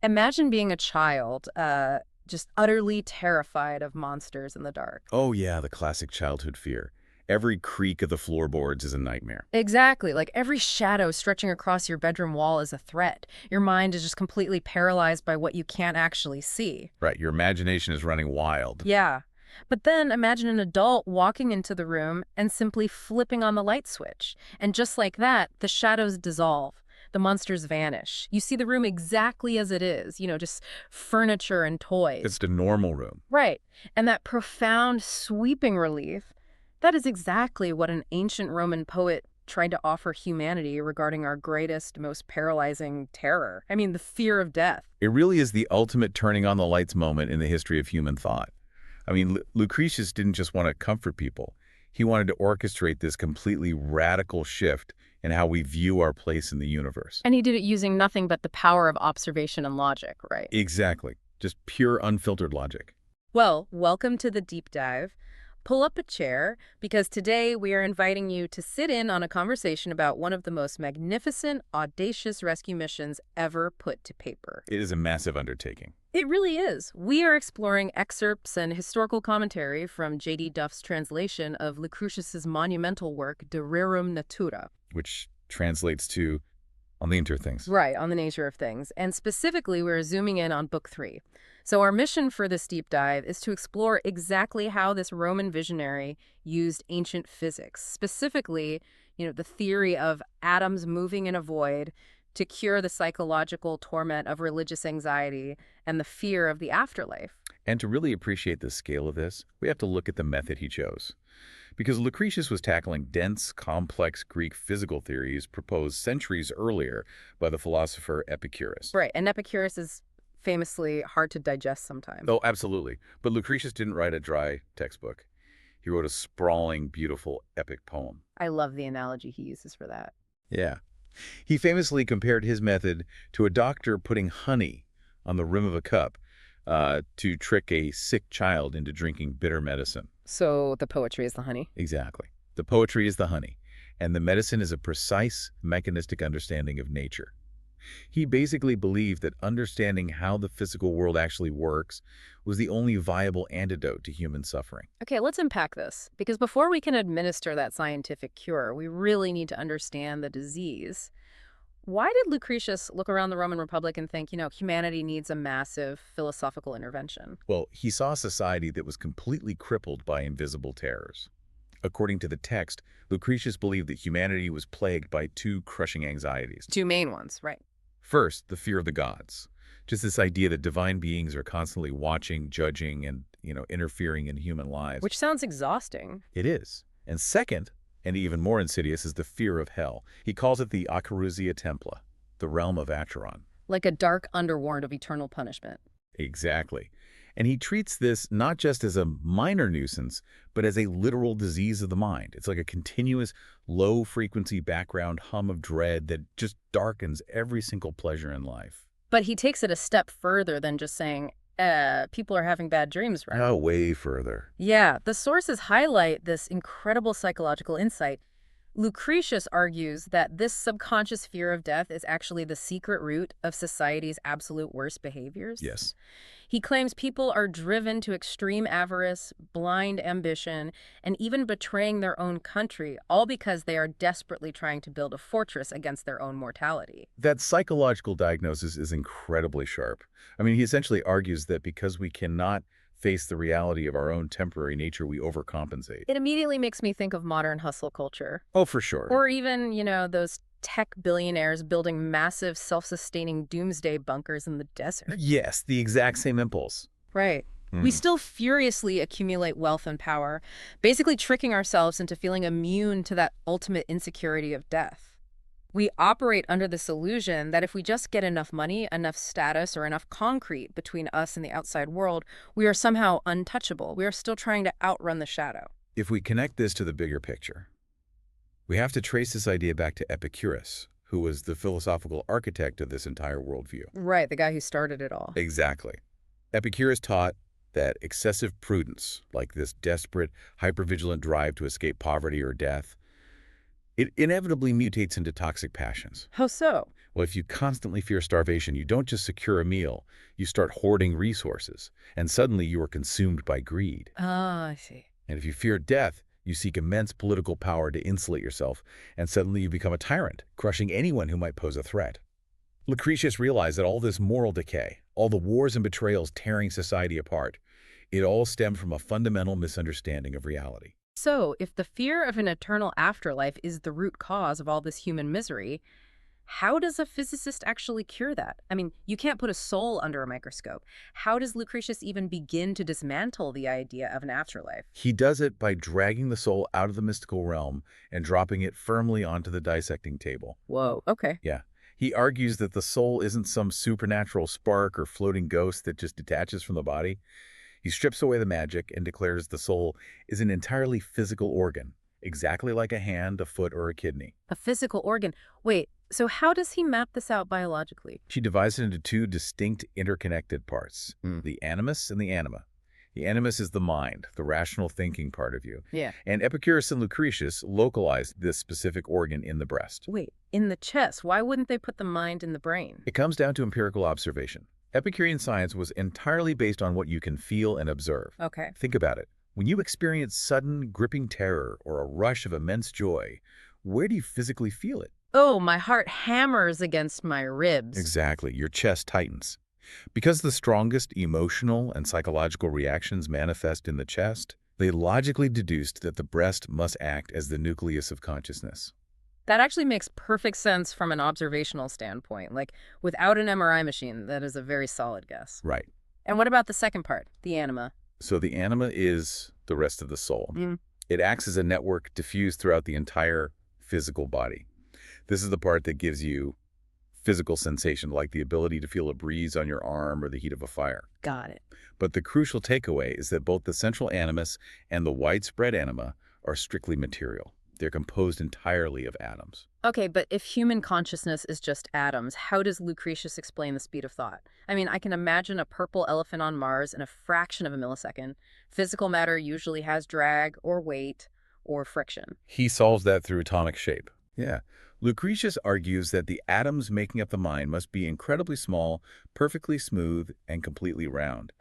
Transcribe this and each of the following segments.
Imagine being a child, just utterly terrified of monsters in the dark. Oh yeah, the classic childhood fear. Every creak of the floorboards is a nightmare. Exactly. Like every shadow stretching across your bedroom wall is a threat. Your mind is just completely paralyzed by what you can't actually see. Right, your imagination is running wild. Yeah. But then imagine an adult walking into the room and simply flipping on the light switch. And just like that, the shadows dissolve. The monsters vanish. You see the room exactly as it is, just furniture and It's toys. the normal room. Right. And that profound, sweeping relief, that is exactly what an ancient Roman poet tried to offer humanity regarding our greatest, most paralyzing terror. I mean, the fear of death. It really is the ultimate turning on the lights moment in the history of human thought. I mean, Lucretius didn't just want to comfort people. He wanted to orchestrate this completely radical shift in how we view our place in the universe. And he did it using nothing but the power of observation and logic, right? Exactly. Just pure, unfiltered logic. Well, welcome to the deep dive. Pull up a chair because today we are inviting you to sit in on a conversation about one of the most magnificent, audacious rescue missions ever put to paper. It is a massive undertaking, It really is. We are exploring excerpts and historical commentary from J.D. Duff's translation of Lucretius's monumental work, De Rerum Natura. which translates to on the inter things. Right, on the nature of things. And specifically, we're zooming in on Book 3. So our mission for this deep dive is to explore exactly how this Roman visionary used ancient physics, specifically, the theory of atoms moving in a void to cure the psychological torment of religious anxiety and the fear of the afterlife. And to really appreciate the scale of this, we have to look at the method he chose. Because Lucretius was tackling dense, complex Greek physical theories proposed centuries earlier by the philosopher Epicurus. Right, and Epicurus is famously hard to digest sometimes. Oh, absolutely. But Lucretius didn't write a dry textbook. He wrote a sprawling, beautiful, epic poem. I love the analogy he uses for that. Yeah. He famously compared his method to a doctor putting honey on the rim of a cup to trick a sick child into drinking bitter medicine. So the poetry is the honey? Exactly. The poetry is the honey, and the medicine is a precise, mechanistic understanding of nature. He basically believed that understanding how the physical world actually works was the only viable antidote to human suffering. Okay, let's unpack this, because before we can administer that scientific cure, we really need to understand the disease. Why did Lucretius look around the Roman Republic and think, humanity needs a massive philosophical intervention? Well, he saw a society that was completely crippled by invisible terrors. According to the text, Lucretius believed that humanity was plagued by two crushing anxieties. Two main ones, right? First, the fear of the gods. Just this idea that divine beings are constantly watching, judging, and, interfering in human lives. Which sounds exhausting. It is. And second, and even more insidious, is the fear of hell. He calls it the Acherusia Templa, the realm of Acheron. Like a dark underworld of eternal punishment. Exactly. And he treats this not just as a minor nuisance, but as a literal disease of the mind. It's like a continuous, low-frequency background hum of dread that just darkens every single pleasure in life. But he takes it a step further than just saying, people are having bad dreams, right? Oh, way further. Yeah, the sources highlight this incredible psychological insight. Lucretius argues that this subconscious fear of death is actually the secret root of society's absolute worst behaviors. Yes. He claims people are driven to extreme avarice, blind ambition, and even betraying their own country, all because they are desperately trying to build a fortress against their own mortality. That psychological diagnosis is incredibly sharp. I mean, he essentially argues that because we cannot face the reality of our own temporary nature, we overcompensate. It immediately makes me think of modern hustle culture. Oh, for sure. Or even, those tech billionaires building massive self-sustaining doomsday bunkers in the desert. Yes, the exact same impulse. Right. We still furiously accumulate wealth and power, basically tricking ourselves into feeling immune to that ultimate insecurity of death. We operate under this illusion that if we just get enough money, enough status, or enough concrete between us and the outside world, we are somehow untouchable. We are still trying to outrun the shadow. If we connect this to the bigger picture, we have to trace this idea back to Epicurus, who was the philosophical architect of this entire worldview. Right, the guy who started it all. Exactly. Epicurus taught that excessive prudence, like this desperate, hypervigilant drive to escape poverty or death, it inevitably mutates into toxic passions. How so? Well, if you constantly fear starvation, you don't just secure a meal, you start hoarding resources, and suddenly you are consumed by greed. Ah, I see. And if you fear death, you seek immense political power to insulate yourself, and suddenly you become a tyrant, crushing anyone who might pose a threat. Lucretius realized that all this moral decay, all the wars and betrayals tearing society apart, it all stemmed from a fundamental misunderstanding of reality. So, if the fear of an eternal afterlife is the root cause of all this human misery, how does a physicist actually cure that? I mean, you can't put a soul under a microscope. How does Lucretius even begin to dismantle the idea of an afterlife? He does it by dragging the soul out of the mystical realm and dropping it firmly onto the dissecting table. Whoa, okay. Yeah. He argues that the soul isn't some supernatural spark or floating ghost that just detaches from the body. He strips away the magic and declares the soul is an entirely physical organ, exactly like a hand, a foot, or a kidney. A physical organ. Wait, so how does he map this out biologically? She divides it into two distinct interconnected parts, Hmm. the animus and the anima. The animus is the mind, the rational thinking part of you. Yeah. And Epicurus and Lucretius localized this specific organ in the breast. Wait, in the chest, why wouldn't they put the mind in the brain? It comes down to empirical observation. Epicurean science was entirely based on what you can feel and observe. Okay. Think about it. When you experience sudden, gripping terror or a rush of immense joy, where do you physically feel it? Oh, my heart hammers against my ribs. Exactly. Your chest tightens. Because the strongest emotional and psychological reactions manifest in the chest, they logically deduced that the breast must act as the nucleus of consciousness. That actually makes perfect sense from an observational standpoint. Like, without an MRI machine, that is a very solid guess. Right. And what about the second part, the anima? So the anima is the rest of the soul. Mm. It acts as a network diffused throughout the entire physical body. This is the part that gives you physical sensation, like the ability to feel a breeze on your arm or the heat of a fire. Got it. But the crucial takeaway is that both the central animus and the widespread anima are strictly material. They're composed entirely of atoms. Okay, but if human consciousness is just atoms, how does Lucretius explain the speed of thought? I mean, I can imagine a purple elephant on Mars in a fraction of a millisecond. Physical matter usually has drag or weight or friction. He solves that through atomic shape. Yeah. Lucretius argues that the atoms making up the mind must be incredibly small, perfectly smooth, and completely round.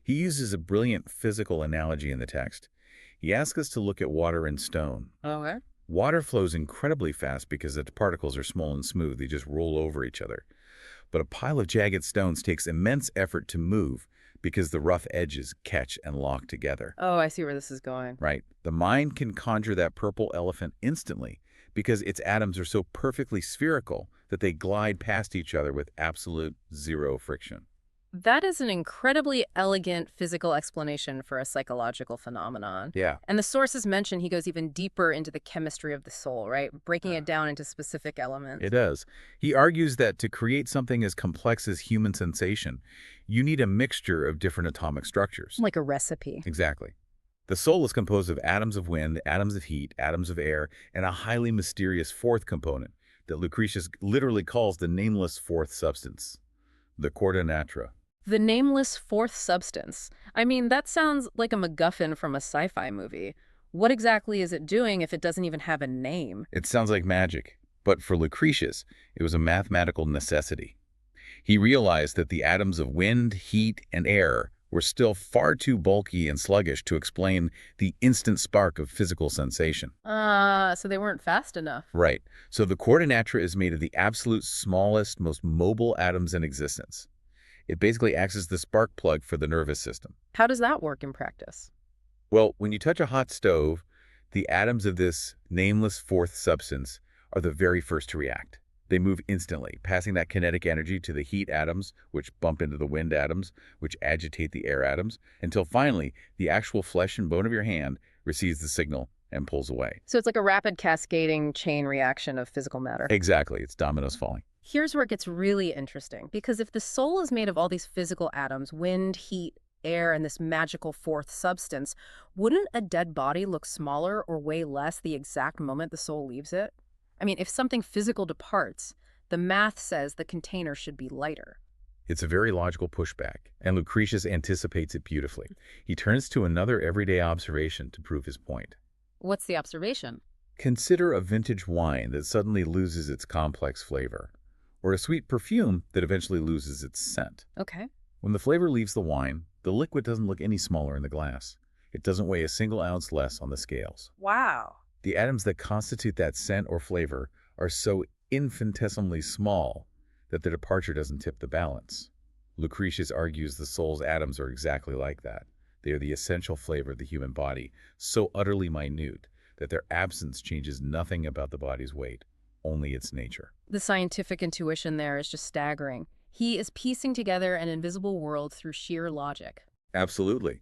He uses a brilliant physical analogy in the text. He asks us to look at water and stone. Okay. Water flows incredibly fast because the particles are small and smooth. They just roll over each other. But a pile of jagged stones takes immense effort to move because the rough edges catch and lock together. Oh, I see where this is going. Right? The mind can conjure that purple elephant instantly because its atoms are so perfectly spherical that they glide past each other with absolute zero friction. That is an incredibly elegant physical explanation for a psychological phenomenon. Yeah. And the sources mention he goes even deeper into the chemistry of the soul, right? Breaking it down into specific elements. It does. He argues that to create something as complex as human sensation, you need a mixture of different atomic structures. Like a recipe. Exactly. The soul is composed of atoms of wind, atoms of heat, atoms of air, and a highly mysterious fourth component that Lucretius literally calls the nameless fourth substance, the Rerum Natura. The nameless fourth substance. I mean, that sounds like a MacGuffin from a sci-fi movie. What exactly is it doing if it doesn't even have a name? It sounds like magic, but for Lucretius, it was a mathematical necessity. He realized that the atoms of wind, heat, and air were still far too bulky and sluggish to explain the instant spark of physical sensation. So they weren't fast enough. Right. So the Rerum Natura is made of the absolute smallest, most mobile atoms in existence. It basically acts as the spark plug for the nervous system. How does that work in practice? Well, when you touch a hot stove, the atoms of this nameless fourth substance are the very first to react. They move instantly, passing that kinetic energy to the heat atoms, which bump into the wind atoms, which agitate the air atoms, until finally the actual flesh and bone of your hand receives the signal and pulls away. So it's like a rapid cascading chain reaction of physical matter. Exactly. It's dominoes falling. Here's where it gets really interesting, because if the soul is made of all these physical atoms, wind, heat, air, and this magical fourth substance, wouldn't a dead body look smaller or weigh less the exact moment the soul leaves it? I mean, if something physical departs, the math says the container should be lighter. It's a very logical pushback, and Lucretius anticipates it beautifully. He turns to another everyday observation to prove his point. What's the observation? Consider a vintage wine that suddenly loses its complex flavor, or a sweet perfume that eventually loses its scent. Okay. When the flavor leaves the wine, the liquid doesn't look any smaller in the glass. It doesn't weigh a single ounce less on the scales. Wow. The atoms that constitute that scent or flavor are so infinitesimally small that the departure doesn't tip the balance. Lucretius argues the soul's atoms are exactly like that. They are the essential flavor of the human body, so utterly minute that their absence changes nothing about the body's weight, only its nature. The scientific intuition there is just staggering. He is piecing together an invisible world through sheer logic. Absolutely.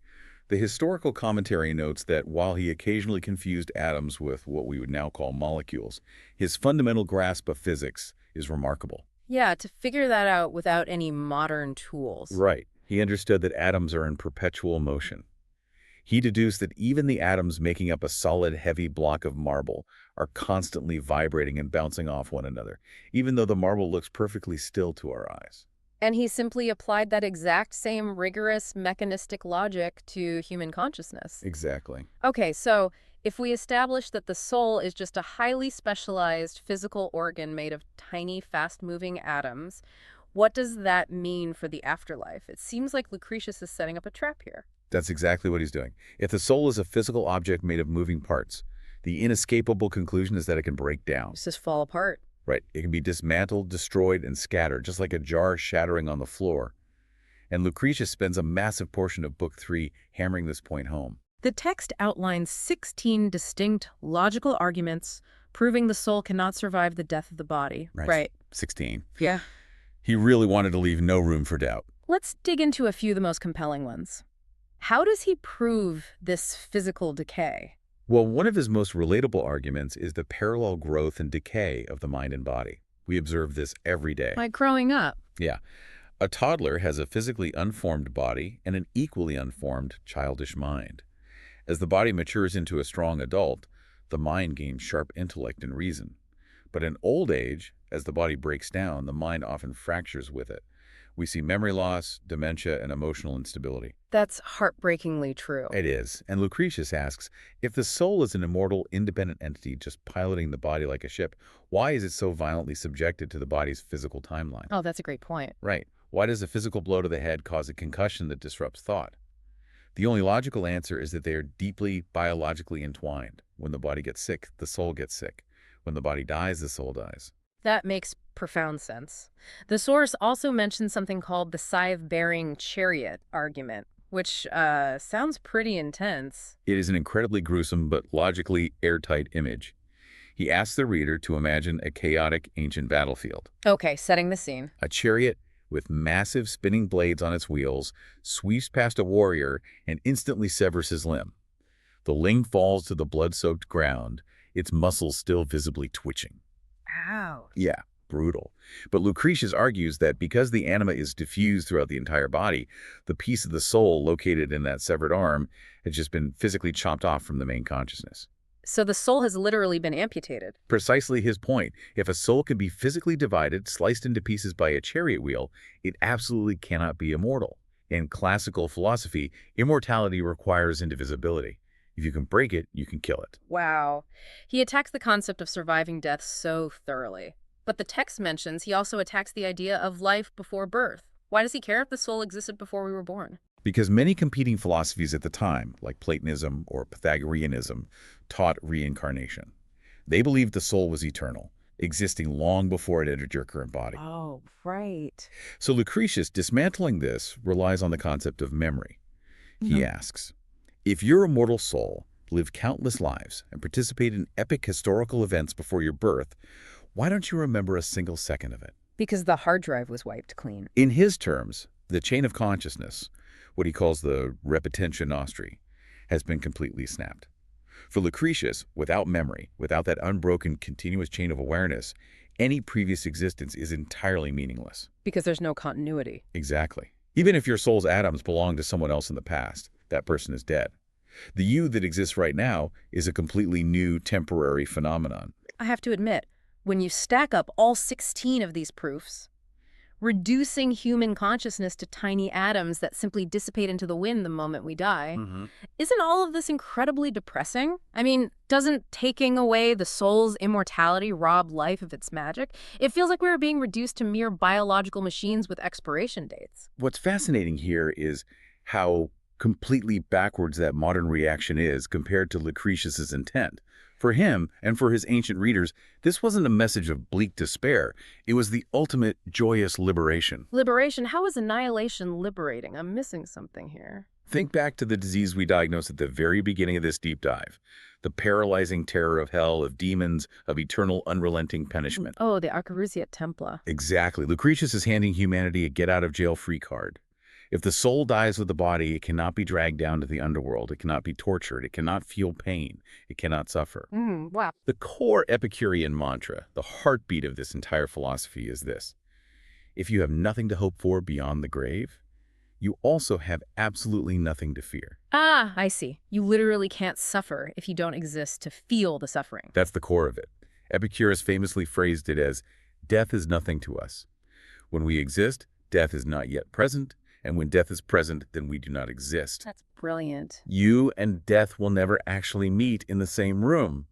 The historical commentary notes that while he occasionally confused atoms with what we would now call molecules, his fundamental grasp of physics is remarkable. Yeah, to figure that out without any modern tools. Right. He understood that atoms are in perpetual motion. He deduced that even the atoms making up a solid, heavy block of marble are constantly vibrating and bouncing off one another, even though the marble looks perfectly still to our eyes. And he simply applied that exact same rigorous mechanistic logic to human consciousness. Exactly. Okay, so if we establish that the soul is just a highly specialized physical organ made of tiny, fast-moving atoms, what does that mean for the afterlife? It seems like Lucretius is setting up a trap here. That's exactly what he's doing. If the soul is a physical object made of moving parts, the inescapable conclusion is that it can break down. It's just fall apart. Right. It can be dismantled, destroyed, and scattered, just like a jar shattering on the floor. And Lucretius spends a massive portion of Book 3 hammering this point home. The text outlines 16 distinct logical arguments proving the soul cannot survive the death of the body. Right. 16. Yeah. He really wanted to leave no room for doubt. Let's dig into a few of the most compelling ones. How does he prove this physical decay? Well, one of his most relatable arguments is the parallel growth and decay of the mind and body. We observe this every day. Like growing up. Yeah. A toddler has a physically unformed body and an equally unformed childish mind. As the body matures into a strong adult, the mind gains sharp intellect and reason. But in old age, as the body breaks down, the mind often fractures with it. We see memory loss, dementia, and emotional instability. That's heartbreakingly true. It is. And Lucretius asks, if the soul is an immortal, independent entity just piloting the body like a ship, why is it so violently subjected to the body's physical timeline? Oh, that's a great point. Right. Why does a physical blow to the head cause a concussion that disrupts thought? The only logical answer is that they are deeply biologically entwined. When the body gets sick, the soul gets sick. When the body dies, the soul dies. That makes profound sense. The source also mentions something called the scythe-bearing chariot argument, which sounds pretty intense. It is an incredibly gruesome but logically airtight image. He asks the reader to imagine a chaotic ancient battlefield. Okay, setting the scene. A chariot with massive spinning blades on its wheels sweeps past a warrior and instantly severs his limb. The ling falls to the blood-soaked ground, its muscles still visibly twitching. Ouch. Yeah, brutal. But Lucretius argues that because the anima is diffused throughout the entire body, the piece of the soul located in that severed arm has just been physically chopped off from the main consciousness. So the soul has literally been amputated. Precisely his point. If a soul can be physically divided, sliced into pieces by a chariot wheel, it absolutely cannot be immortal. In classical philosophy, immortality requires indivisibility. If you can break it, you can kill it. Wow. He attacks the concept of surviving death so thoroughly. But the text mentions he also attacks the idea of life before birth. Why does he care if the soul existed before we were born? Because many competing philosophies at the time, like Platonism or Pythagoreanism, taught reincarnation. They believed the soul was eternal, existing long before it entered your current body. Oh, right. So Lucretius, dismantling this, relies on the concept of memory. He asks, if your immortal soul lived countless lives and participated in epic historical events before your birth, why don't you remember a single second of it? Because the hard drive was wiped clean. In his terms, the chain of consciousness, what he calls the repetitio nostri, has been completely snapped. For Lucretius, without memory, without that unbroken continuous chain of awareness, any previous existence is entirely meaningless. Because there's no continuity. Exactly. Even if your soul's atoms belong to someone else in the past, that person is dead. The you that exists right now is a completely new temporary phenomenon. I have to admit, when you stack up all 16 of these proofs, reducing human consciousness to tiny atoms that simply dissipate into the wind the moment we die. Hmm. Isn't all of this incredibly depressing? I mean, doesn't taking away the soul's immortality rob life of its magic? It feels like we're being reduced to mere biological machines with expiration dates. What's fascinating here is how completely backwards that modern reaction is compared to Lucretius's intent. For him, and for his ancient readers, this wasn't a message of bleak despair. It was the ultimate joyous liberation. Liberation? How is annihilation liberating? I'm missing something here. Think back to the disease we diagnosed at the very beginning of this deep dive. The paralyzing terror of hell, of demons, of eternal unrelenting punishment. Oh, the Arcarusiat Templa. Exactly. Lucretius is handing humanity a get-out-of-jail-free card. If the soul dies with the body, it cannot be dragged down to the underworld. It cannot be tortured. It cannot feel pain. It cannot suffer. Wow. The core Epicurean mantra, the heartbeat of this entire philosophy, is this: if you have nothing to hope for beyond the grave, you also have absolutely nothing to fear. Ah, I see. You literally can't suffer if you don't exist to feel the suffering. That's the core of it. Epicurus famously phrased it as, death is nothing to us. When we exist, death is not yet present, and when death is present, then we do not exist. That's brilliant. You and death will never actually meet in the same room.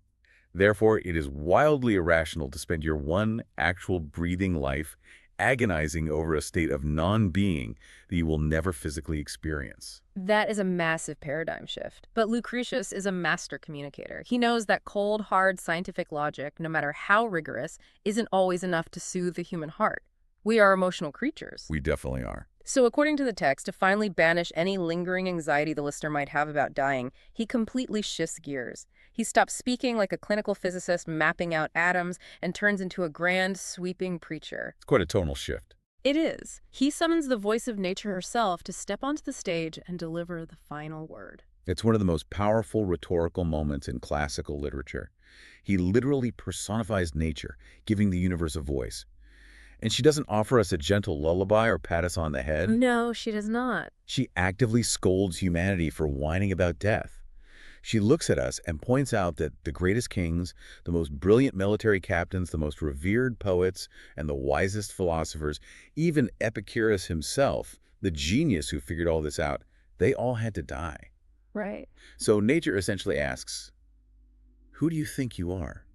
Therefore, it is wildly irrational to spend your one actual breathing life agonizing over a state of non-being that you will never physically experience. That is a massive paradigm shift. But Lucretius is a master communicator. He knows that cold, hard scientific logic, no matter how rigorous, isn't always enough to soothe the human heart. We are emotional creatures. We definitely are. So according to the text, to finally banish any lingering anxiety the listener might have about dying, he completely shifts gears. He stops speaking like a clinical physicist mapping out atoms and turns into a grand, sweeping preacher. It's quite a tonal shift. It is. He summons the voice of nature herself to step onto the stage and deliver the final word. It's one of the most powerful rhetorical moments in classical literature. He literally personifies nature, giving the universe a voice. And she doesn't offer us a gentle lullaby or pat us on the head. No, she does not. She actively scolds humanity for whining about death. She looks at us and points out that the greatest kings, the most brilliant military captains, the most revered poets, and the wisest philosophers, even Epicurus himself, the genius who figured all this out, they all had to die. Right. So nature essentially asks, who do you think you are?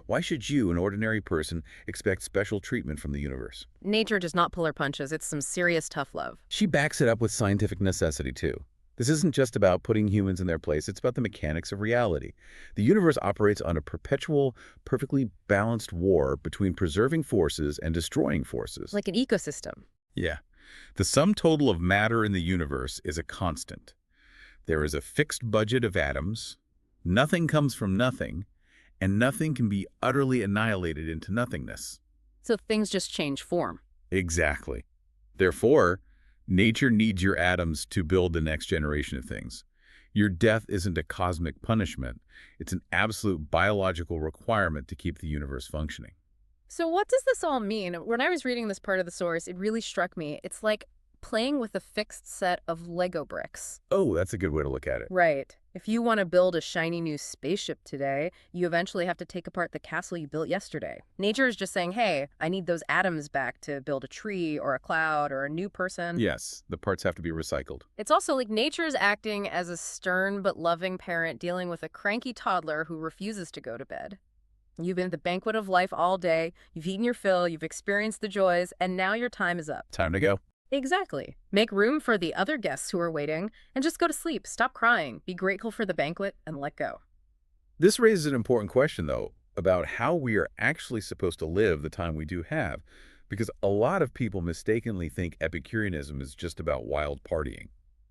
Why should you, an ordinary person, expect special treatment from the universe? Nature does not pull her punches. It's some serious tough love. She backs it up with scientific necessity, too. This isn't just about putting humans in their place. It's about the mechanics of reality. The universe operates on a perpetual, perfectly balanced war between preserving forces and destroying forces. Like an ecosystem. Yeah. The sum total of matter in the universe is a constant. There is a fixed budget of atoms. Nothing comes from nothing. And nothing can be utterly annihilated into nothingness. So things just change form. Exactly. Therefore, nature needs your atoms to build the next generation of things. Your death isn't a cosmic punishment. It's an absolute biological requirement to keep the universe functioning. So what does this all mean? When I was reading this part of the source, it really struck me. It's like playing with a fixed set of Lego bricks. Oh, that's a good way to look at it. Right. If you want to build a shiny new spaceship today, you eventually have to take apart the castle you built yesterday. Nature is just saying, hey, I need those atoms back to build a tree or a cloud or a new person. Yes, the parts have to be recycled. It's also like nature is acting as a stern but loving parent dealing with a cranky toddler who refuses to go to bed. You've been at the banquet of life all day, you've eaten your fill, you've experienced the joys, and now your time is up. Time to go. Exactly. Make room for the other guests who are waiting, and just go to sleep. Stop crying. Be grateful for the banquet, and let go. This raises an important question, though, about how we are actually supposed to live the time we do have, because a lot of people mistakenly think Epicureanism is just about wild partying.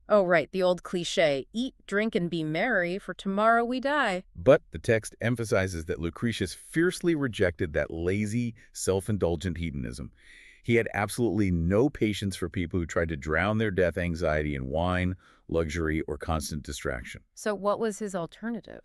Oh, right, the old cliche, eat, drink, and be merry, for tomorrow we die. But the text emphasizes that Lucretius fiercely rejected that lazy, self-indulgent hedonism. He had absolutely no patience for people who tried to drown their death anxiety in wine, luxury, or constant distraction. So what was his alternative?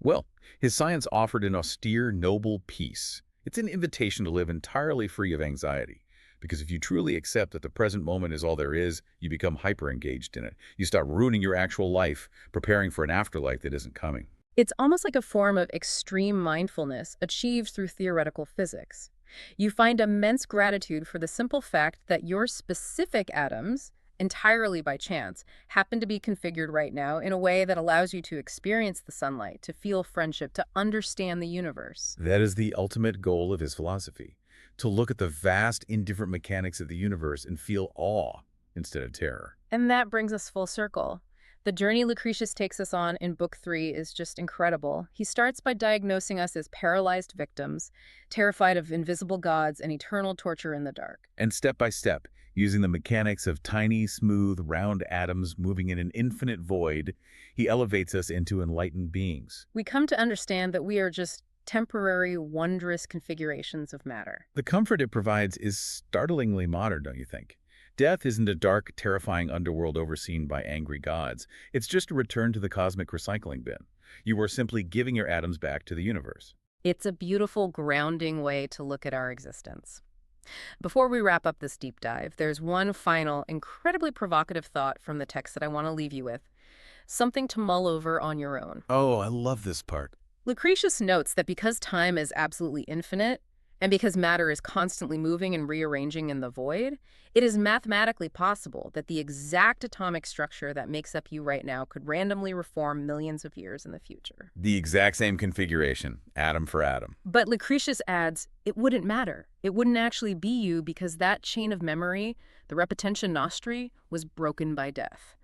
Well, his science offered an austere, noble peace. It's an invitation to live entirely free of anxiety. Because if you truly accept that the present moment is all there is, you become hyper-engaged in it. You start ruining your actual life, preparing for an afterlife that isn't coming. It's almost like a form of extreme mindfulness achieved through theoretical physics. You find immense gratitude for the simple fact that your specific atoms, entirely by chance, happen to be configured right now in a way that allows you to experience the sunlight, to feel friendship, to understand the universe. That is the ultimate goal of his philosophy, to look at the vast, indifferent mechanics of the universe and feel awe instead of terror. And that brings us full circle. The journey Lucretius takes us on in Book 3 is just incredible. He starts by diagnosing us as paralyzed victims, terrified of invisible gods and eternal torture in the dark. And step by step, using the mechanics of tiny, smooth, round atoms moving in an infinite void, he elevates us into enlightened beings. We come to understand that we are just temporary, wondrous configurations of matter. The comfort it provides is startlingly modern, don't you think? Death isn't a dark, terrifying underworld overseen by angry gods. It's just a return to the cosmic recycling bin. You are simply giving your atoms back to the universe. It's a beautiful, grounding way to look at our existence. Before we wrap up this deep dive, there's one final, incredibly provocative thought from the text that I want to leave you with. Something to mull over on your own. Oh, I love this part. Lucretius notes that because time is absolutely infinite, and because matter is constantly moving and rearranging in the void, it is mathematically possible that the exact atomic structure that makes up you right now could randomly reform millions of years in the future. The exact same configuration, atom for atom. But Lucretius adds, it wouldn't matter. It wouldn't actually be you because that chain of memory, the repetition nostri, was broken by death.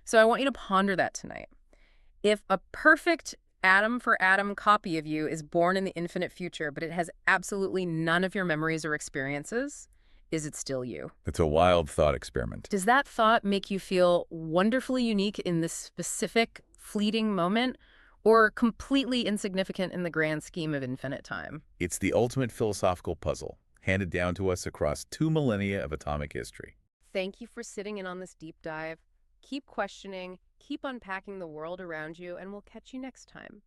So I want you to ponder that tonight. If a perfect atom for atom copy of you is born in the infinite future, but it has absolutely none of your memories or experiences, is it still you? It's a wild thought experiment. Does that thought make you feel wonderfully unique in this specific, fleeting moment, or completely insignificant in the grand scheme of infinite time? It's the ultimate philosophical puzzle, handed down to us across 2 millennia of atomic history. Thank you for sitting in on this deep dive. Keep questioning, keep unpacking the world around you, and we'll catch you next time.